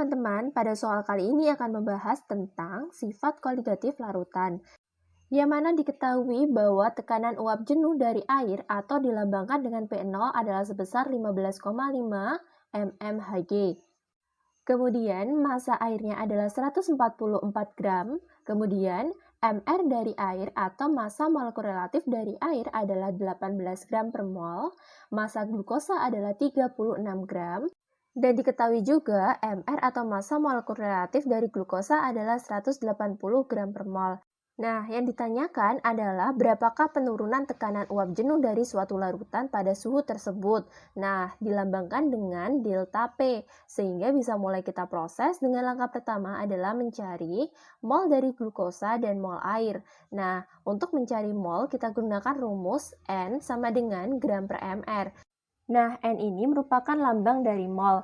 teman-teman, pada soal kali ini akan membahas tentang sifat koligatif larutan, yang mana diketahui bahwa tekanan uap jenuh dari air atau dilambangkan dengan P0 adalah sebesar 15,5 mmHg. Kemudian massa airnya adalah 144 gram, kemudian Mr dari air atau massa molekul relatif dari air adalah 18 gram per mol, massa glukosa adalah 36 gram, dan diketahui juga Mr atau massa molekul relatif dari glukosa adalah 180 gram per mol. Nah, yang ditanyakan adalah berapakah penurunan tekanan uap jenuh dari suatu larutan pada suhu tersebut. Nah, dilambangkan dengan delta P, sehingga bisa mulai kita proses dengan langkah pertama adalah mencari mol dari glukosa dan mol air. Nah, untuk mencari mol kita gunakan rumus N sama dengan gram per mR. Nah, N ini merupakan lambang dari mol,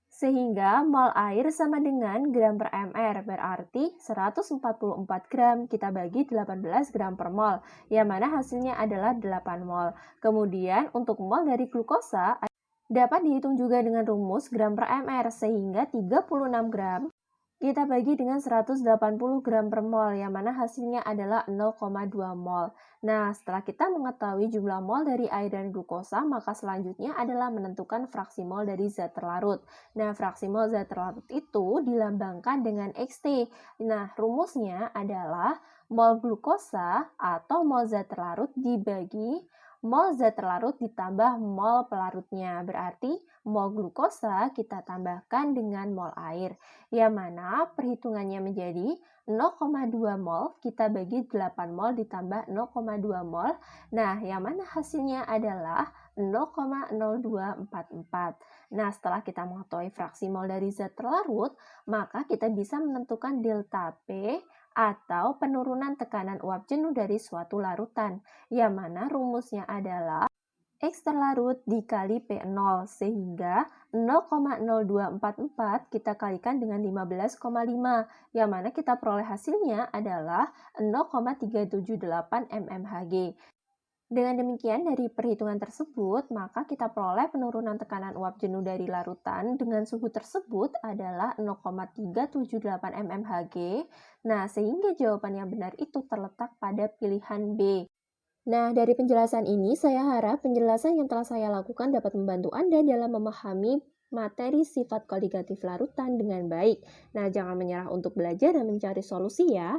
sehingga mol air sama dengan gram per mR, berarti 144 gram kita bagi 18 gram per mol, yang mana hasilnya adalah 8 mol. Kemudian untuk mol dari glukosa dapat dihitung juga dengan rumus gram per mR, sehingga 36 gram kita bagi dengan 180 gram per mol, yang mana hasilnya adalah 0,2 mol. Nah, setelah kita mengetahui jumlah mol dari air dan glukosa, maka selanjutnya adalah menentukan fraksi mol dari zat terlarut. Nah, fraksi mol zat terlarut itu dilambangkan dengan Xt. Nah, rumusnya adalah mol glukosa atau mol zat terlarut dibagi mol zat terlarut ditambah mol pelarutnya. Berarti mol glukosa kita tambahkan dengan mol air, yang mana perhitungannya menjadi 0,2 mol kita bagi 8 mol ditambah 0,2 mol. Nah, yang mana hasilnya adalah 0,0244. Nah, setelah kita mengetahui fraksi mol dari zat terlarut, maka kita bisa menentukan delta P atau penurunan tekanan uap jenuh dari suatu larutan, yang mana rumusnya adalah X terlarut dikali P0, sehingga 0,0244 kita kalikan dengan 15,5, yang mana kita peroleh hasilnya adalah 0,378 mmHg. Dengan demikian, dari perhitungan tersebut, maka kita peroleh penurunan tekanan uap jenuh dari larutan dengan suhu tersebut adalah 0,378 mmHg. Nah, sehingga jawaban yang benar itu terletak pada pilihan B. Nah, dari penjelasan ini, saya harap penjelasan yang telah saya lakukan dapat membantu Anda dalam memahami materi sifat koligatif larutan dengan baik. Nah, jangan menyerah untuk belajar dan mencari solusi ya.